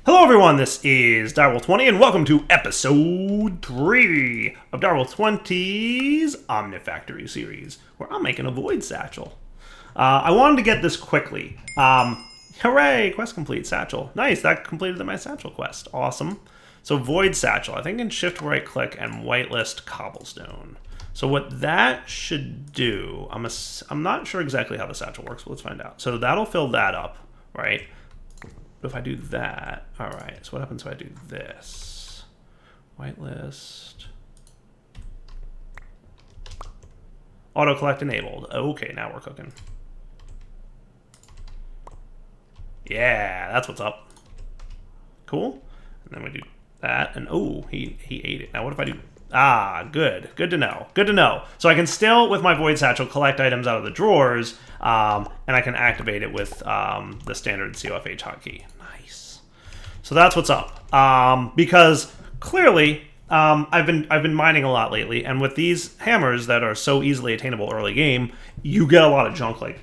Hello everyone, this is Direwolf20 and welcome to episode 3 of Direwolf20's OmniFactory series, where I'm making a void satchel. I wanted to get this quickly. Hooray, quest complete, satchel. Nice, that completed my satchel quest. Awesome. So void satchel, I think I can shift right click and whitelist cobblestone. So what that should do, I'm not sure exactly how the satchel works, but let's find out. So that'll fill that up, right? But if I do that, all right, so what happens if I do this? Whitelist. Auto collect enabled. Okay, now we're cooking. Yeah, that's what's up. Cool. And then we do that, and oh, he ate it. Now what if I do, good to know. Good to know. So I can still, with my void satchel, collect items out of the drawers, and I can activate it with the standard COFH hotkey. Nice. So that's what's up. Because clearly, I've been mining a lot lately, and with these hammers that are so easily attainable early game, you get a lot of junk like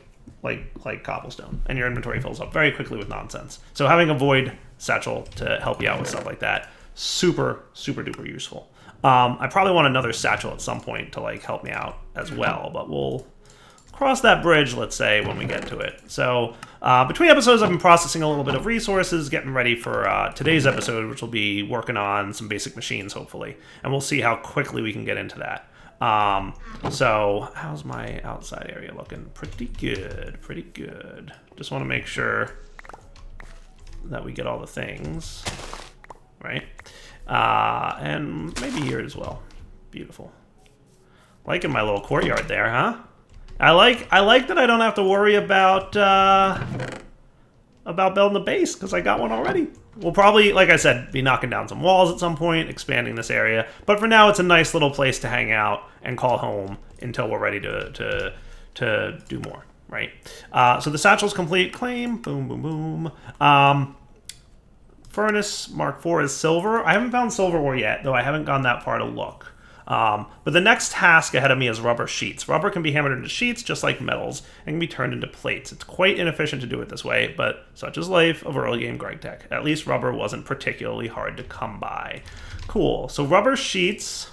cobblestone, and your inventory fills up very quickly with nonsense. So having a void satchel to help you out with stuff like that, super duper useful. I probably want another satchel at some point to like help me out as well, but we'll cross that bridge, let's say, when we get to it. So between episodes, I've been processing a little bit of resources, getting ready for today's episode, which will be working on some basic machines, hopefully. And we'll see how quickly we can get into that. So how's my outside area looking? Pretty good. Just want to make sure that we get all the things, right? And maybe here as well. Beautiful. Liking my little courtyard there, huh? I like that I don't have to worry about building a base because I got one already. We'll probably, like I said, be knocking down some walls at some point, expanding this area. But for now, it's a nice little place to hang out and call home until we're ready to do more, right? So the satchel's complete. Claim. Boom. Furnace Mark IV is silver. I haven't found silver ore yet, though I haven't gone that far to look. But the next task ahead of me is rubber sheets. Rubber can be hammered into sheets just like metals and can be turned into plates. It's quite inefficient to do it this way, but such is life of early game Greg Tech. At least rubber wasn't particularly hard to come by. Cool. So rubber sheets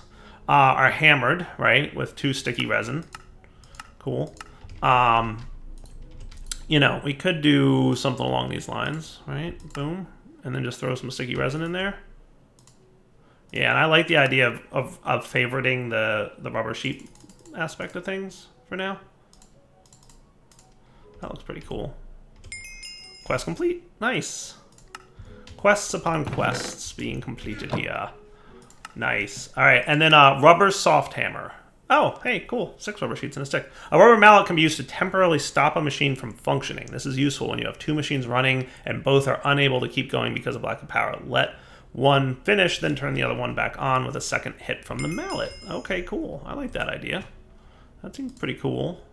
are hammered, right, with 2 sticky resin. Cool. You know, we could do something along these lines, right? Boom. And then just throw some sticky resin in there. Yeah, and I like the idea of favoriting the rubber sheet aspect of things for now. That looks pretty cool. Quest complete. Nice. Quests upon quests being completed here. Nice. All right, and then rubber soft hammer. Oh, hey, cool. 6 rubber sheets and a stick. A rubber mallet can be used to temporarily stop a machine from functioning. This is useful when you have 2 machines running and both are unable to keep going because of lack of power. Let one finish, then turn the other one back on with a second hit from the mallet. Okay, cool. I like that idea. That seems pretty cool.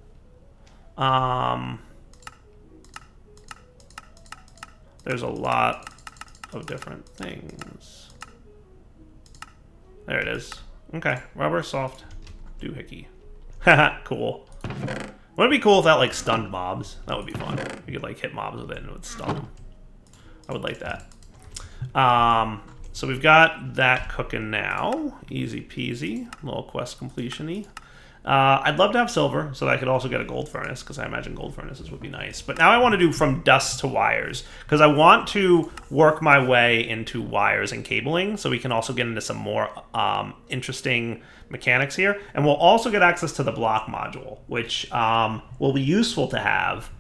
There's a lot of different things. There it is. Okay, rubber soft doohickey. Haha, cool. Wouldn't it be cool if that like stunned mobs? That would be fun. You could like hit mobs with it and it would stun them. I would like that. So we've got that cooking now. Easy peasy. Little quest completion-y. I'd love to have silver so that I could also get a gold furnace because I imagine gold furnaces would be nice. But now I want to do from dust to wires because I want to work my way into wires and cabling so we can also get into some more interesting mechanics here. And we'll also get access to the block module, which will be useful to have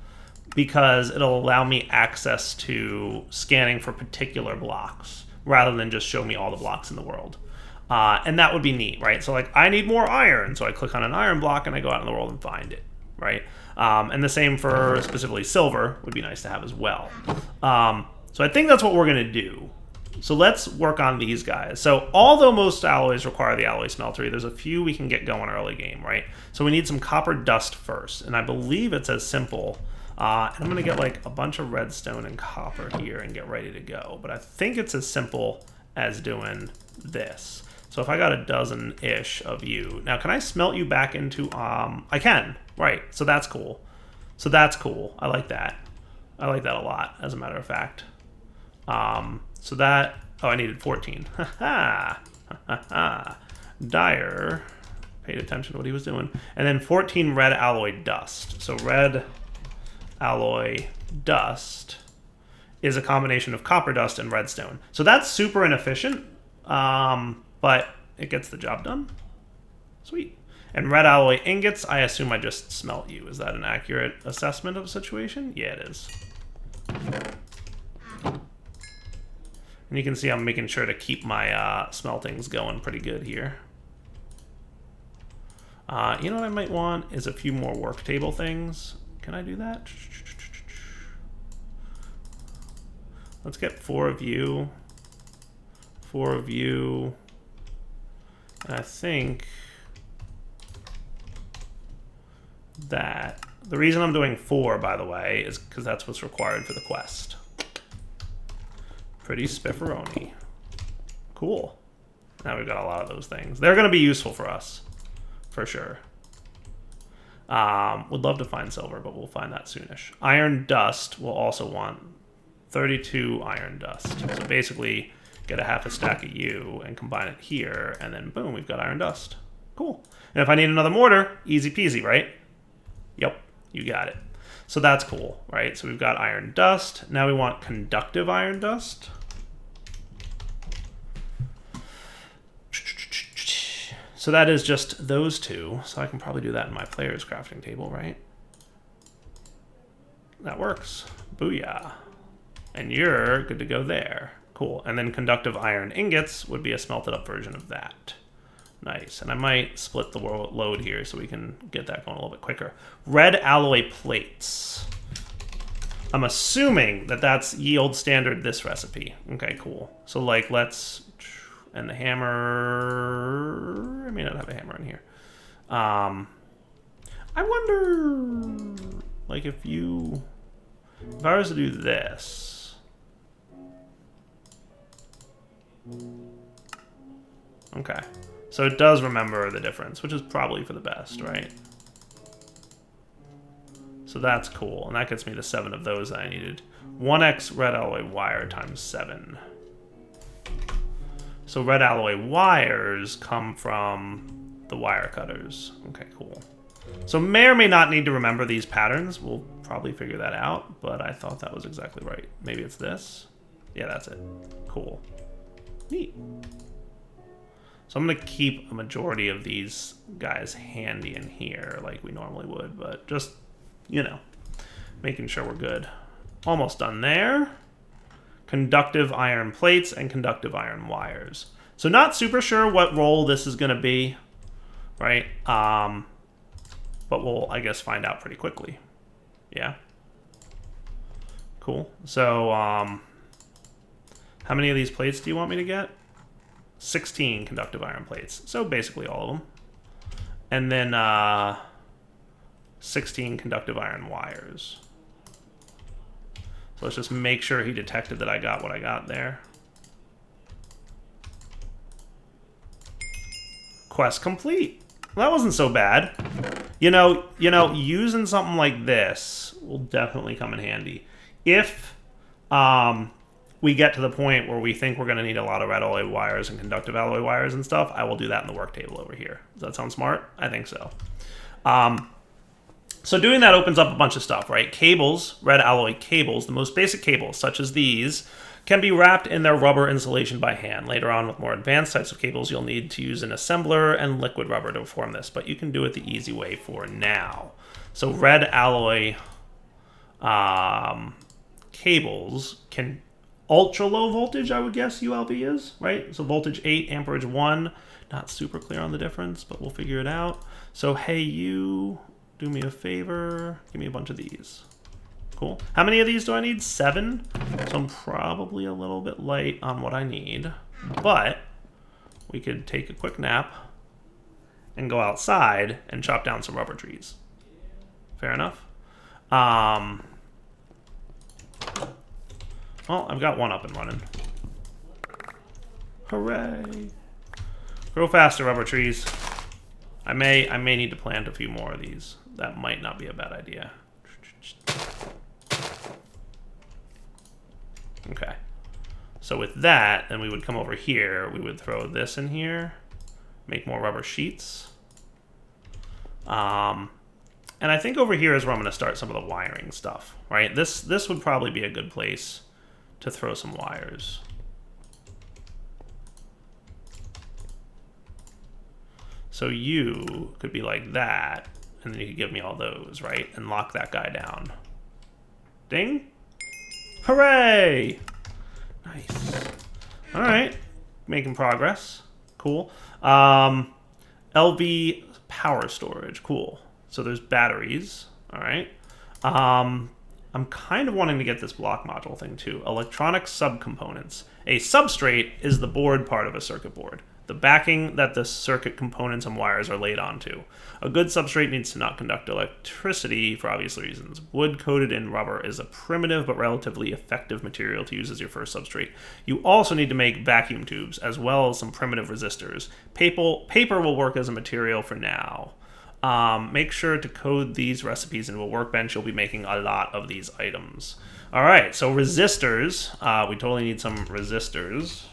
because it'll allow me access to scanning for particular blocks rather than just show me all the blocks in the world. And that would be neat, right? So like I need more iron, so I click on an iron block and I go out in the world and find it, right? And the same for specifically silver would be nice to have as well. So I think that's what we're gonna do. So let's work on these guys. So although most alloys require the alloy smeltery, there's a few we can get going early game, right? So we need some copper dust first, and I believe it's as simple. And I'm gonna get like a bunch of redstone and copper here and get ready to go. But I think it's as simple as doing this. So if I got a dozen-ish of you, now can I smelt you back into, I can, right, so that's cool. I like that. I like that a lot, as a matter of fact. So that, oh, I needed 14. Ha ha. Ha ha. Dyer paid attention to what he was doing. And then 14 red alloy dust. So red alloy dust is a combination of copper dust and redstone. So that's super inefficient, but it gets the job done. Sweet. And red alloy ingots, I assume I just smelt you. Is that an accurate assessment of the situation? Yeah, it is. And you can see I'm making sure to keep my smeltings going pretty good here. You know what I might want is a few more work table things. Can I do that? Let's get 4 of you. 4 of you. And I think that the reason I'm doing 4, by the way, is because that's what's required for the quest. Pretty spifferoni. Cool. Now we've got a lot of those things. They're going to be useful for us, for sure. Would love to find silver, but we'll find that soonish. Iron dust will also want 32 iron dust. So basically, get a half a stack of you and combine it here, and then boom, we've got iron dust. Cool. And if I need another mortar, easy peasy, right? Yep, you got it. So that's cool, right? So we've got iron dust. Now we want conductive iron dust. So that is just those two. So I can probably do that in my player's crafting table, right? That works. Booyah. And you're good to go there. Cool. And then conductive iron ingots would be a smelted up version of that. Nice. And I might split the load here so we can get that going a little bit quicker. Red alloy plates. I'm assuming that that's yield standard this recipe. Okay, cool. So like let's, and the hammer, I may not have a hammer in here. I wonder, like if I was to do this. Okay. So it does remember the difference, which is probably for the best, right? So that's cool. And that gets me to 7 of those that I needed. 1x red alloy wire times 7. So red alloy wires come from the wire cutters. Okay, cool. So may or may not need to remember these patterns. We'll probably figure that out, but I thought that was exactly right. Maybe it's this. Yeah, that's it. Cool. Neat. So I'm going to keep a majority of these guys handy in here like we normally would, but just, you know, making sure we're good. Almost done there. Conductive iron plates and conductive iron wires. So not super sure what role this is going to be, right? But we'll, I guess, find out pretty quickly. Yeah. Cool. So how many of these plates do you want me to get? 16 conductive iron plates. So basically all of them. And then 16 conductive iron wires. So let's just make sure he detected that I got what I got there. Quest complete. Well, that wasn't so bad. You know, using something like this will definitely come in handy. If we get to the point where we think we're going to need a lot of red alloy wires and conductive alloy wires and stuff, I will do that in the work table over here. Does that sound smart? I think so. So doing that opens up a bunch of stuff, right? Cables, red alloy cables, the most basic cables, such as these, can be wrapped in their rubber insulation by hand. Later on, with more advanced types of cables, you'll need to use an assembler and liquid rubber to form this, but you can do it the easy way for now. So red alloy cables can ultra low voltage, I would guess ULV is, right? So voltage 8, amperage 1. Not super clear on the difference, but we'll figure it out. So hey, you, do me a favor, give me a bunch of these. Cool. How many of these do I need? 7. So I'm probably a little bit light on what I need, but we could take a quick nap and go outside and chop down some rubber trees. Fair enough. Well, I've got one up and running. Hooray! Grow faster, rubber trees. I may need to plant a few more of these. That might not be a bad idea. Okay. So with that, then we would come over here. We would throw this in here, make more rubber sheets. And I think over here is where I'm going to start some of the wiring stuff, right? This would probably be a good place to throw some wires. So you could be like that, and then you could give me all those, right? And lock that guy down. Ding! Hooray! Nice. All right, making progress. Cool. LV power storage. Cool. So there's batteries. All right. I'm kind of wanting to get this block module thing too. Electronic subcomponents. A substrate is the board part of a circuit board, the backing that the circuit components and wires are laid onto. A good substrate needs to not conduct electricity for obvious reasons. Wood coated in rubber is a primitive but relatively effective material to use as your first substrate. You also need to make vacuum tubes as well as some primitive resistors. Paper will work as a material for now. Make sure to code these recipes into a workbench. You'll be making a lot of these items. All right, so resistors. We totally need some resistors.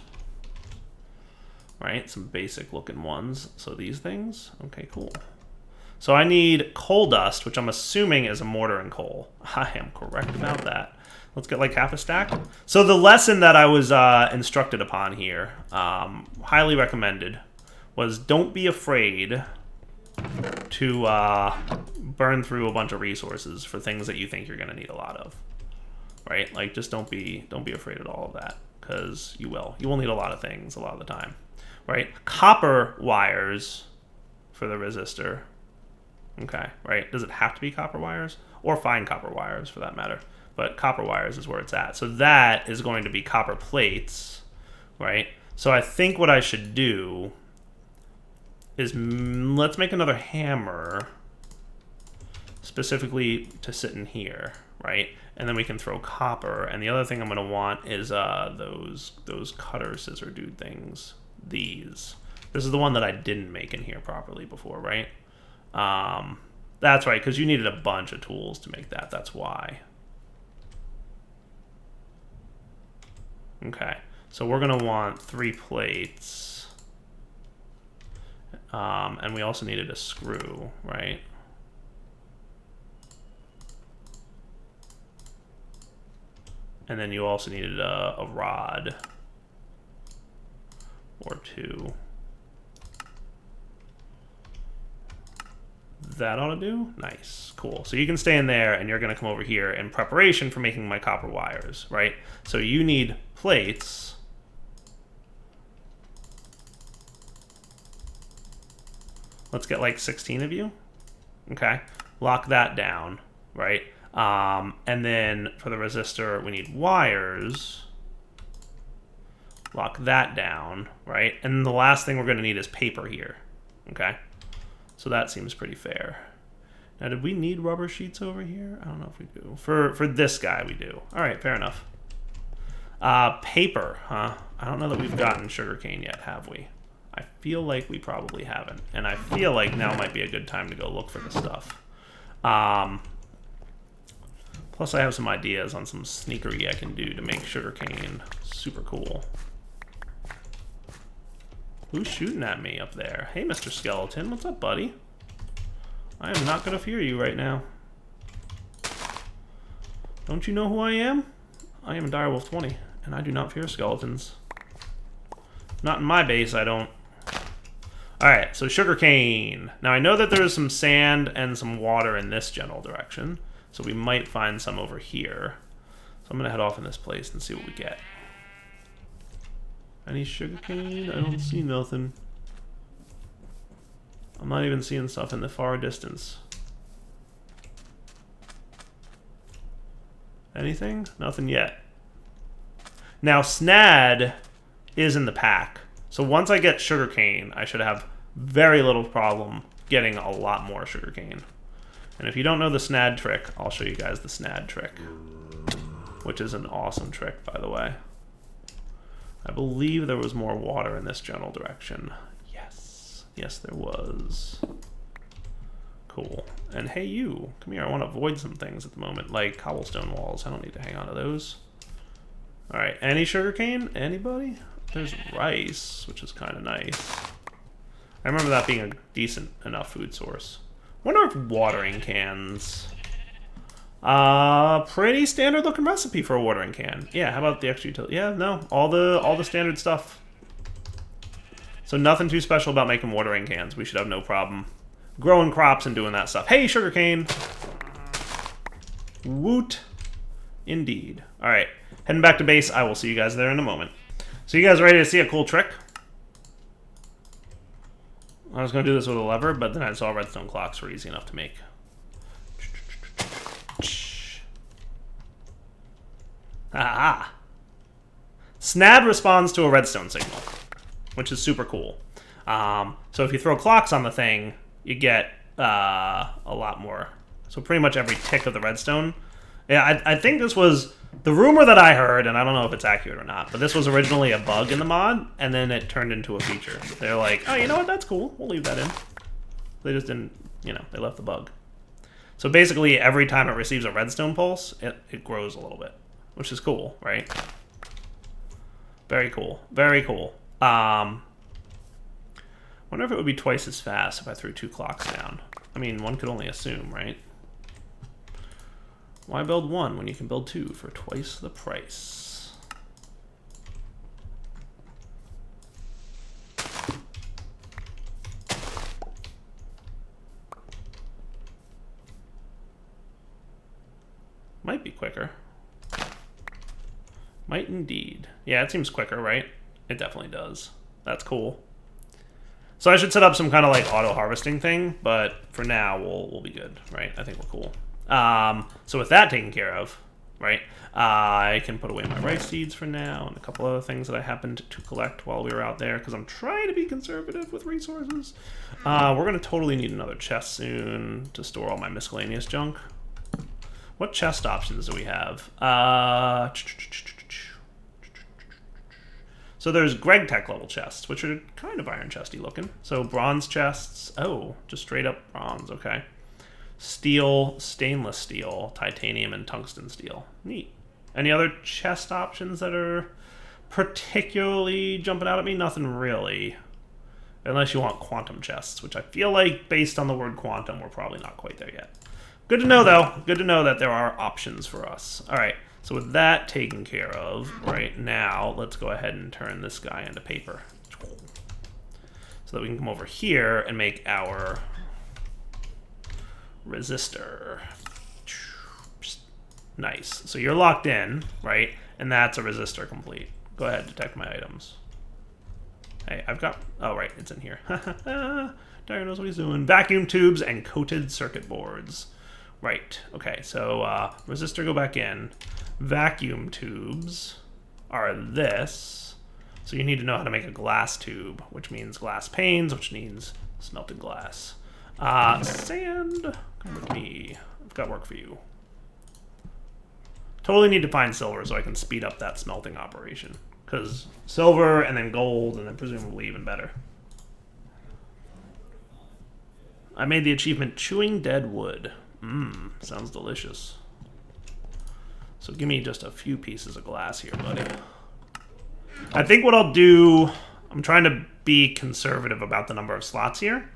Right, some basic looking ones. So these things, okay, cool. So I need coal dust, which I'm assuming is a mortar and coal. I am correct about that. Let's get like half a stack. So the lesson that I was instructed upon here, highly recommended, was don't be afraid to burn through a bunch of resources for things that you think you're going to need a lot of. Right, like just don't be afraid of all of that, because you will. You will need a lot of things a lot of the time. Right, copper wires for the resistor. Okay, right. Does it have to be copper wires? Or fine copper wires, for that matter. But copper wires is where it's at. So that is going to be copper plates, right? So I think what I should do is let's make another hammer specifically to sit in here, right? And then we can throw copper. And the other thing I'm going to want is those cutter scissor dude things. These. This is the one that I didn't make in here properly before, right? That's right, because you needed a bunch of tools to make that. That's why. Okay, so we're going to want 3 plates. And we also needed a screw, right? And then you also needed a rod or 2. That ought to do? Nice. Cool. So you can stay in there, and you're going to come over here in preparation for making my copper wires, right? So you need plates. Let's get like 16 of you. Okay. Lock that down, right? And then for the resistor, we need wires. Lock that down, right? And the last thing we're going to need is paper here, okay? So that seems pretty fair. Now, did we need rubber sheets over here? I don't know if we do. For this guy, we do. All right, fair enough. Paper, huh? I don't know that we've gotten sugarcane yet, have we? I feel like we probably haven't. And I feel like now might be a good time to go look for the stuff. Plus, I have some ideas on some sneakery I can do to make sugarcane super cool. Who's shooting at me up there? Hey, Mr. Skeleton. What's up, buddy? I am not going to fear you right now. Don't you know who I am? I am Direwolf 20, and I do not fear skeletons. Not in my base, I don't. Alright, so sugarcane. Now, I know that there's some sand and some water in this general direction, so we might find some over here. So I'm going to head off in this place and see what we get. Any sugarcane? I don't see nothing. I'm not even seeing stuff in the far distance. Anything? Nothing yet. Now, snad is in the pack. So once I get sugarcane, I should have very little problem getting a lot more sugarcane. And if you don't know the snad trick, I'll show you guys the snad trick, which is an awesome trick, by the way. I believe there was more water in this general direction. Yes. Yes, there was. Cool. And hey, you. Come here. I want to avoid some things at the moment, like cobblestone walls. I don't need to hang on to those. All right, any sugarcane? Anybody? There's rice, which is kind of nice. I remember that being a decent enough food source. Wonder if watering cans... pretty standard looking recipe for a watering can. Yeah, how about the extra utility? Yeah, no, all the standard stuff. So nothing too special about making watering cans. We should have no problem growing crops and doing that stuff. Hey, sugarcane! Woot. Indeed. All right, heading back to base. I will see you guys there in a moment. So you guys ready to see a cool trick? I was going to do this with a lever, but then I saw redstone clocks were easy enough to make. Ah! Snad responds to a redstone signal, which is super cool. So if you throw clocks on the thing, you get a lot more. So pretty much every tick of the redstone. Yeah, I think this was the rumor that I heard, and I don't know if it's accurate or not, but this was originally a bug in the mod, and then it turned into a feature. They're like, oh, you know what? That's cool. We'll leave that in. They just didn't, you know, they left the bug. So basically, every time it receives a redstone pulse, it grows a little bit, which is cool, right? Very cool. Very cool. Wonder if it would be twice as fast if I threw 2 clocks down. I mean, one could only assume, right? Why build 1 when you can build 2 for twice the price? Might be quicker. Might indeed. Yeah, it seems quicker, right? It definitely does. That's cool. So I should set up some kind of like auto harvesting thing, but for now we'll be good, right? I think we're cool. So with that taken care of, right, I can put away my rice seeds for now and a couple other things that I happened to collect while we were out there because I'm trying to be conservative with resources. We're going to totally need another chest soon to store all my miscellaneous junk. What chest options do we have? So there's Greg Tech level chests, which are kind of iron chesty looking. So bronze chests. Oh, just straight up bronze. Okay. Steel, stainless steel, titanium, and tungsten steel. Neat. Any other chest options that are particularly jumping out at me? Nothing really. Unless you want quantum chests, which I feel like, based on the word quantum, we're probably not quite there yet. Good to know, though. Good to know that there are options for us. All right. So with that taken care of, right now, let's go ahead and turn this guy into paper. So that we can come over here and make our resistor. Nice. So you're locked in, right? And that's a resistor complete. Go ahead, detect my items. Hey, I've got... Oh, right, it's in here. Darren knows what he's doing. Vacuum tubes and coated circuit boards. Right. Okay, so resistor, go back in. Vacuum tubes are this. So you need to know how to make a glass tube, which means glass panes, which means smelted glass. Sand, come with me. I've got work for you. Totally need to find silver so I can speed up that smelting operation. Because silver and then gold and then presumably even better. I made the achievement Chewing Dead Wood. Mmm, sounds delicious. So give me just a few pieces of glass here, buddy. I think what I'll do, I'm trying to be conservative about the number of slots here.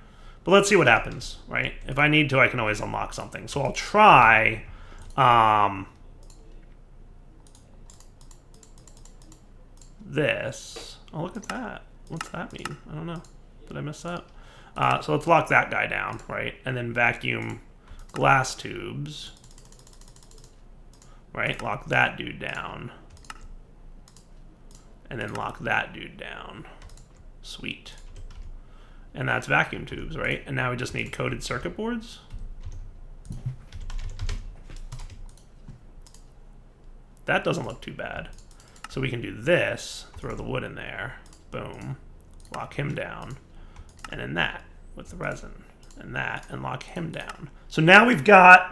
But let's see what happens, right? If I need to, I can always unlock something. So I'll try... this. Oh, look at that. What's that mean? I don't know. Did I miss that? So let's lock that guy down, right? And then vacuum glass tubes. Right? Lock that dude down. And then lock that dude down. Sweet. And that's vacuum tubes, right? And now we just need coated circuit boards. That doesn't look too bad. So we can do this, throw the wood in there, boom, lock him down, and then that with the resin, and that, and lock him down. So now we've got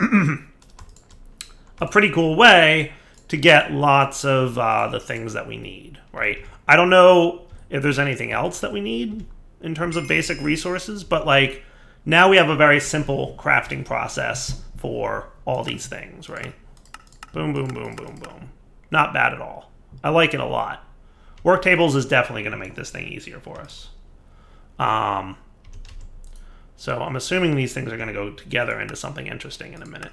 a pretty cool way to get lots of the things that we need, right? I don't know if there's anything else that we need in terms of basic resources, but like now we have a very simple crafting process for all these things, right? Boom, boom, boom, boom, boom. Not bad at all. I like it a lot. Work tables is definitely going to make this thing easier for us. So I'm assuming these things are going to go together into something interesting in a minute.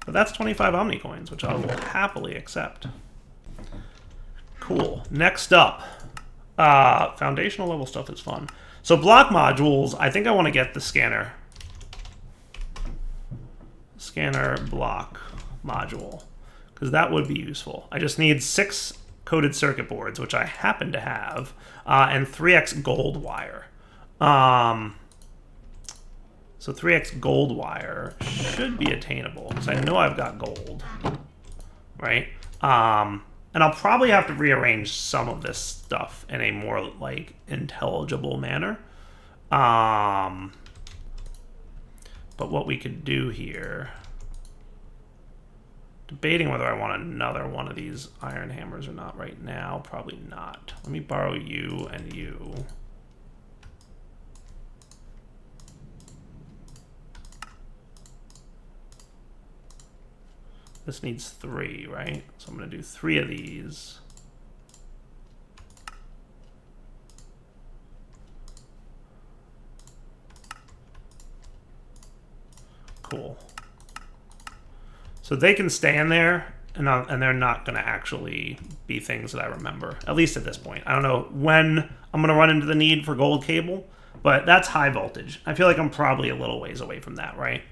But that's 25 Omni coins, which I will happily accept. Cool. Next up, foundational level stuff is fun. So block modules, I think I want to get the scanner block module, because that would be useful. I just need 6 coded circuit boards, which I happen to have, and 3x gold wire. So 3x gold wire should be attainable, because I know I've got gold, right? And I'll probably have to rearrange some of this stuff in a more like intelligible manner. But what we could do here, debating whether I want another one of these iron hammers or not right now, probably not. Let me borrow you and you. This needs 3, right? So I'm going to do 3 of these. Cool. So they can stand there, and they're not going to actually be things that I remember, at least at this point. I don't know when I'm going to run into the need for gold cable, but that's high voltage. I feel like I'm probably a little ways away from that, right?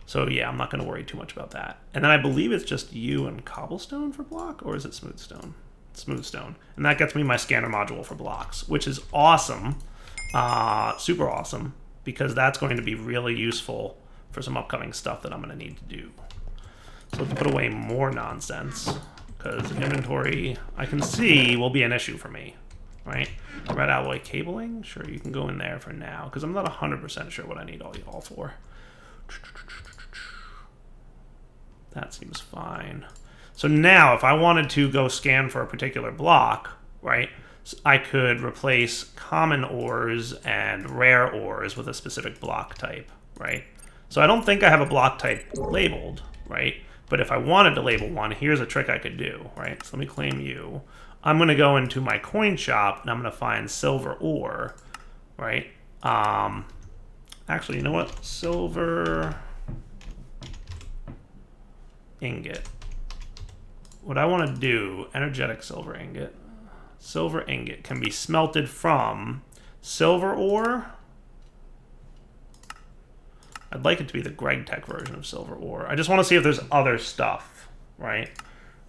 So yeah, I'm not going to worry too much about that. And then I believe it's just you and cobblestone for block, or is it smooth stone? Smooth stone. And that gets me my scanner module for blocks, which is awesome, super awesome, because that's going to be really useful for some upcoming stuff that I'm going to need to do. So let's put away more nonsense, because inventory, I can see, will be an issue for me, right? Red alloy cabling, sure, you can go in there for now, because I'm not 100% sure what I need all for. That seems fine. So now, if I wanted to go scan for a particular block, right, I could replace common ores and rare ores with a specific block type, right? So I don't think I have a block type labeled, right? But if I wanted to label one, here's a trick I could do, right? So let me claim you. I'm going to go into my coin shop, and I'm going to find silver ore, right? Actually, you know what? Silver ingot. What I want to do, energetic silver ingot. Silver ingot can be smelted from silver ore. I'd like it to be the GregTech version of silver ore. I just want to see if there's other stuff, right?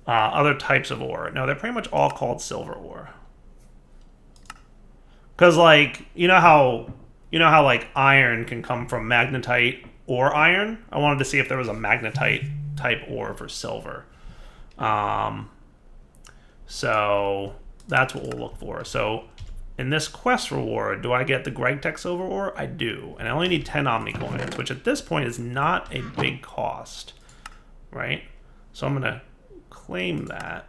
Other types of ore. No, they're pretty much all called silver ore. Because, like, you know how like iron can come from magnetite or iron? I wanted to see if there was a magnetite type ore for silver. So that's what we'll look for. So in this quest reward, do I get the GregTech silver ore? I do. And I only need 10 Omni coins, which at this point is not a big cost, right? So I'm going to claim that.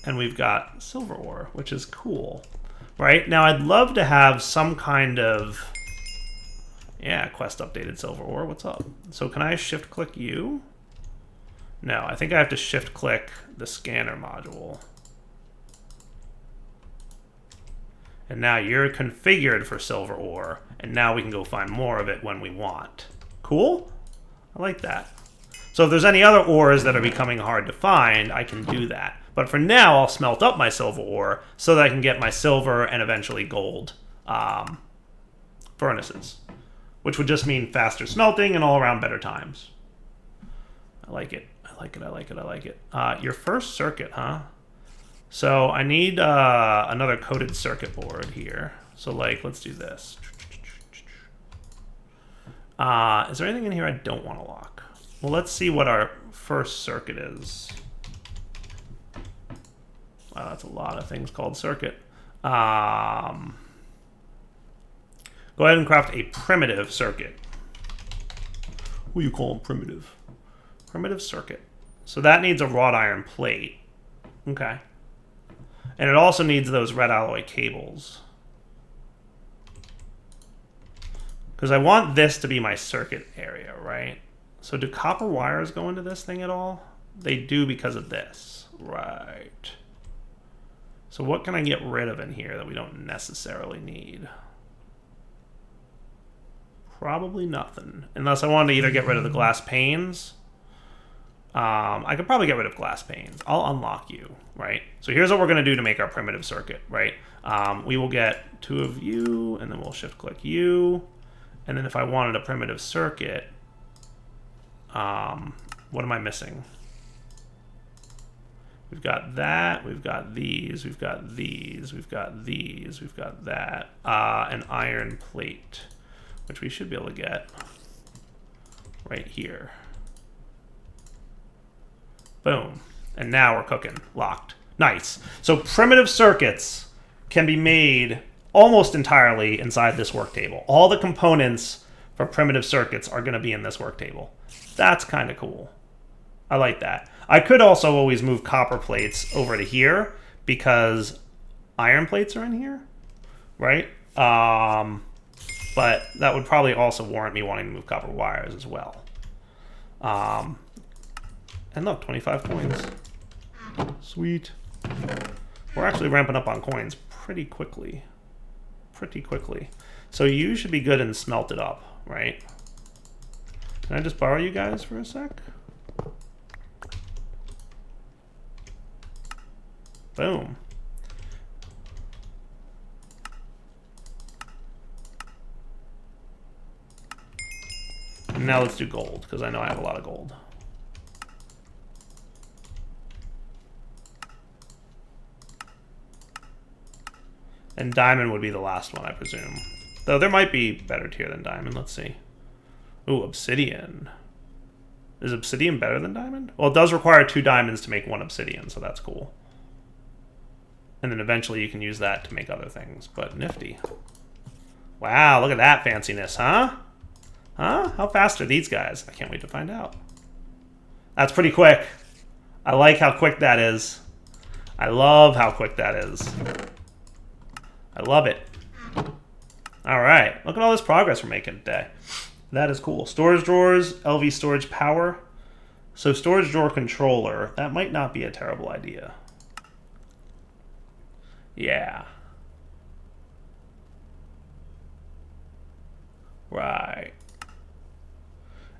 And we've got silver ore, which is cool, right? Now I'd love to have some kind of, yeah, quest updated silver ore. What's up? So can I shift click you? No, I think I have to shift click the scanner module. And now you're configured for silver ore, and now we can go find more of it when we want. Cool? I like that. So if there's any other ores that are becoming hard to find, I can do that. But for now, I'll smelt up my silver ore so that I can get my silver and eventually gold furnaces, which would just mean faster smelting and all around better times. I like it. I like it. I like it. I like it. Your first circuit, huh? So I need another coded circuit board here. So, like, let's do this. Is there anything in here I don't want to lock? Well, let's see what our first circuit is. Wow, that's a lot of things called circuit. Go ahead and craft a primitive circuit. What do you call them? Primitive. Primitive circuit. So that needs a wrought iron plate. Okay. And it also needs those red alloy cables. Because I want this to be my circuit area, right? So do copper wires go into this thing at all? They do because of this. Right. So what can I get rid of in here that we don't necessarily need? Probably nothing. Unless I wanted to either get rid of the glass panes. I could probably get rid of glass panes. I'll unlock you, right? So here's what we're going to do to make our primitive circuit, right? We will get 2 of you, and then we'll shift-click you. And then if I wanted a primitive circuit, what am I missing? We've got that, we've got these, we've got these, we've got these, we've got that. An iron plate, which we should be able to get right here. Boom. And now we're cooking. Locked. Nice. So primitive circuits can be made almost entirely inside this work table. All the components for primitive circuits are going to be in this work table. That's kind of cool. I like that. I could also always move copper plates over to here because iron plates are in here, right? But that would probably also warrant me wanting to move copper wires as well. And look, 25 coins. Sweet. We're actually ramping up on coins pretty quickly. Pretty quickly. So you should be good and smelt it up, right? Can I just borrow you guys for a sec? Boom. And now let's do gold, because I know I have a lot of gold. And diamond would be the last one, I presume. Though there might be better tier than diamond. Let's see. Ooh, obsidian. Is obsidian better than diamond? Well, it does require 2 diamonds to make 1 obsidian, so that's cool. And then eventually you can use that to make other things, but nifty. Wow, look at that fanciness, huh? Huh? How fast are these guys? I can't wait to find out. That's pretty quick. I like how quick that is. I love how quick that is. I love it. All right, look at all this progress we're making today. That is cool. Storage drawers, LV storage power. So storage drawer controller, that might not be a terrible idea. Yeah. Right.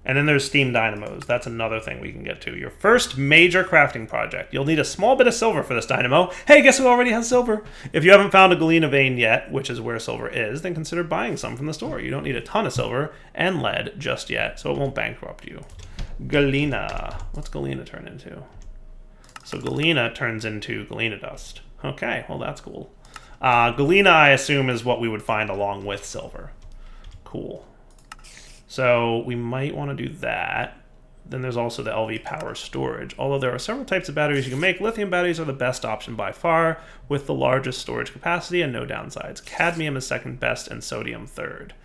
And then there's steam dynamos. That's another thing we can get to. Your first major crafting project. You'll need a small bit of silver for this dynamo. Hey, guess who already has silver? If you haven't found a galena vein yet, which is where silver is, then consider buying some from the store. You don't need a ton of silver and lead just yet, so it won't bankrupt you. Galena. What's galena turn into? So galena turns into galena dust. Okay, well that's cool. Galena, I assume, is what we would find along with silver. Cool. So we might want to do that. Then there's also the LV power storage. Although there are several types of batteries you can make, lithium batteries are the best option by far, with the largest storage capacity and no downsides. Cadmium is second best and sodium third.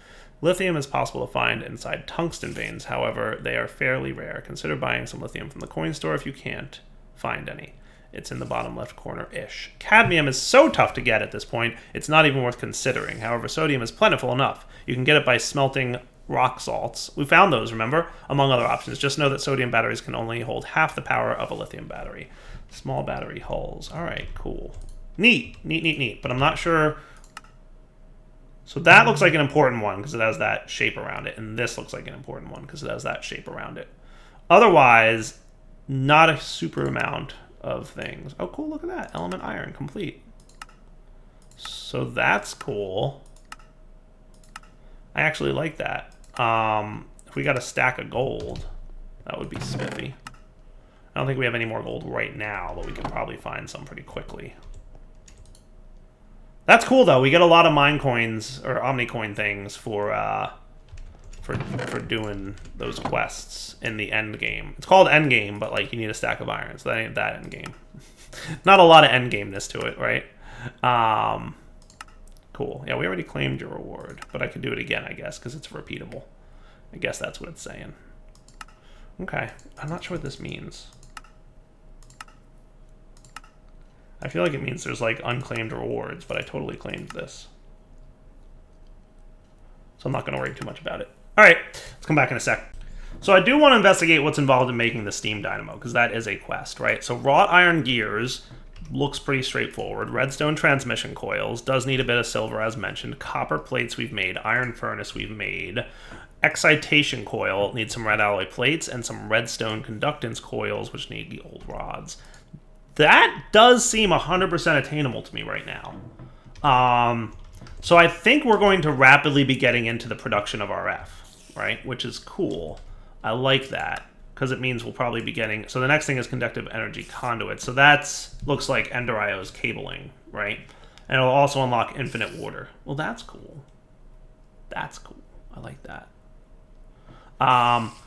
Lithium is possible to find inside tungsten veins. However, they are fairly rare. Consider buying some lithium from the coin store if you can't find any. It's in the bottom left corner-ish. Cadmium is so tough to get at this point, it's not even worth considering. However, sodium is plentiful enough. You can get it by smelting rock salts. We found those, remember? Among other options. Just know that sodium batteries can only hold half the power of a lithium battery. Small battery hulls. All right, cool. Neat, neat, neat, neat. But I'm not sure. So that looks like an important one because it has that shape around it. And this looks like an important one because it has that shape around it. Otherwise, not a super amount of things. Oh, cool. Look at that. Element iron complete. So that's cool. I actually like that. If we got a stack of gold, that would be spiffy. I don't think we have any more gold right now, but we can probably find some pretty quickly. That's cool, though. We get a lot of mine coins or omnicoin things for doing those quests in the end game. It's called end game, but like you need a stack of iron, so that ain't that end game. Not a lot of end gameness to it, right? Cool. Yeah, we already claimed your reward, but I could do it again, I guess, because it's repeatable. I guess that's what it's saying. Okay. I'm not sure what this means. I feel like it means there's, like, unclaimed rewards, but I totally claimed this. So I'm not going to worry too much about it. All right. Let's come back in a sec. So I do want to investigate what's involved in making the steam dynamo, because that is a quest, right? So wrought iron gears looks pretty straightforward. Redstone transmission coils does need a bit of silver, as mentioned. Copper plates we've made. Iron furnace we've made. Excitation coil needs some red alloy plates, and some redstone conductance coils, which need the old rods. That does seem 100% attainable to me right now. So I think we're going to rapidly be getting into the production of RF, right? Which is cool. I like that, because it means we'll probably be getting... So the next thing is conductive energy conduit. So that looks like Ender IO's cabling, right? And it'll also unlock infinite water. Well, that's cool. That's cool. I like that.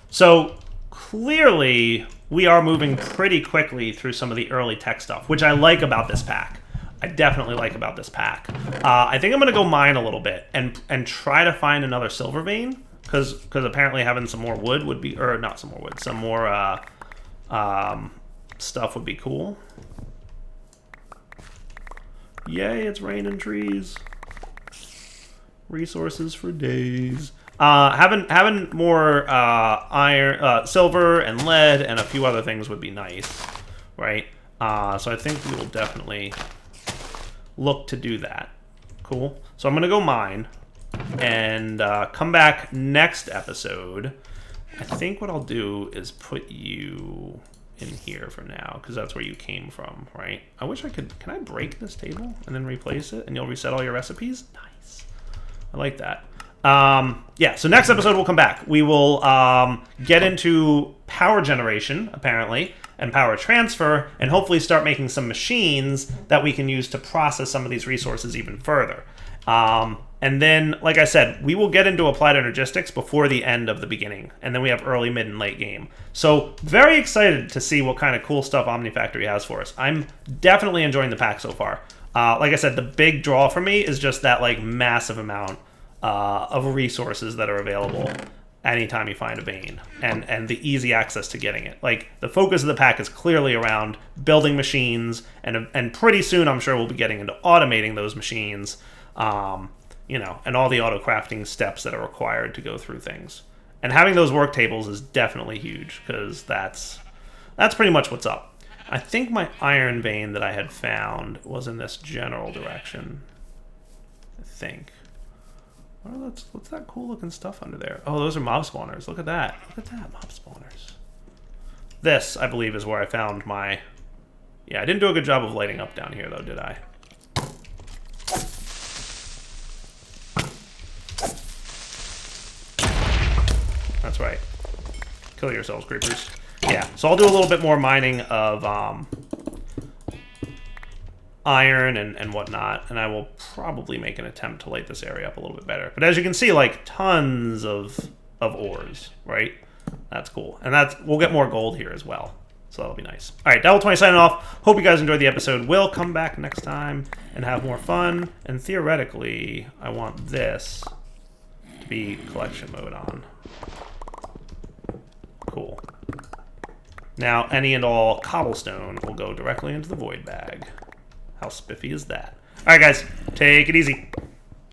So clearly we are moving pretty quickly through some of the early tech stuff, which I like about this pack. I definitely like about this pack. I think I'm going to go mine a little bit and try to find another silver vein, because apparently having some more wood would be... Or not some more wood. Some more stuff would be cool. Yay, it's raining trees. Resources for days. Having more iron, silver and lead and a few other things would be nice, right? So I think we will definitely look to do that. Cool. So I'm gonna go mine and come back next episode. I think what I'll do is put you in here for now, because that's where you came from, right? I wish I could... Can I break this table and then replace it and you'll reset all your recipes? Nice. I like that. Yeah, so next episode we'll come back. We will get into power generation, apparently, and power transfer, and hopefully start making some machines that we can use to process some of these resources even further. And then, like I said, we will get into applied energistics before the end of the beginning, and then we have early, mid, and late game. So very excited to see what kind of cool stuff OmniFactory has for us. I'm definitely enjoying the pack so far. Like I said, the big draw for me is just that like massive amount of resources that are available anytime you find a vein, and the easy access to getting it. Like, the focus of the pack is clearly around building machines, and pretty soon I'm sure we'll be getting into automating those machines, you know, and all the auto crafting steps that are required to go through things. And having those work tables is definitely huge, because that's pretty much what's up. I think my iron vein that I had found was in this general direction. I think. Oh, what's that cool looking stuff under there? Oh, those are mob spawners. Look at that. Look at that, mob spawners. This, I believe, is where I found my... Yeah, I didn't do a good job of lighting up down here, though, did I? That's right. Kill yourselves, creepers. Yeah, so I'll do a little bit more mining of iron and whatnot, and I will probably make an attempt to light this area up a little bit better. But as you can see, like, tons of ores, right? That's cool. And we'll get more gold here as well, so that'll be nice. All right, Devil20 signing off. Hope you guys enjoyed the episode. We'll come back next time and have more fun, and theoretically, I want this to be collection mode on. Cool. Now, any and all cobblestone will go directly into the void bag. How spiffy is that? All right, guys, take it easy.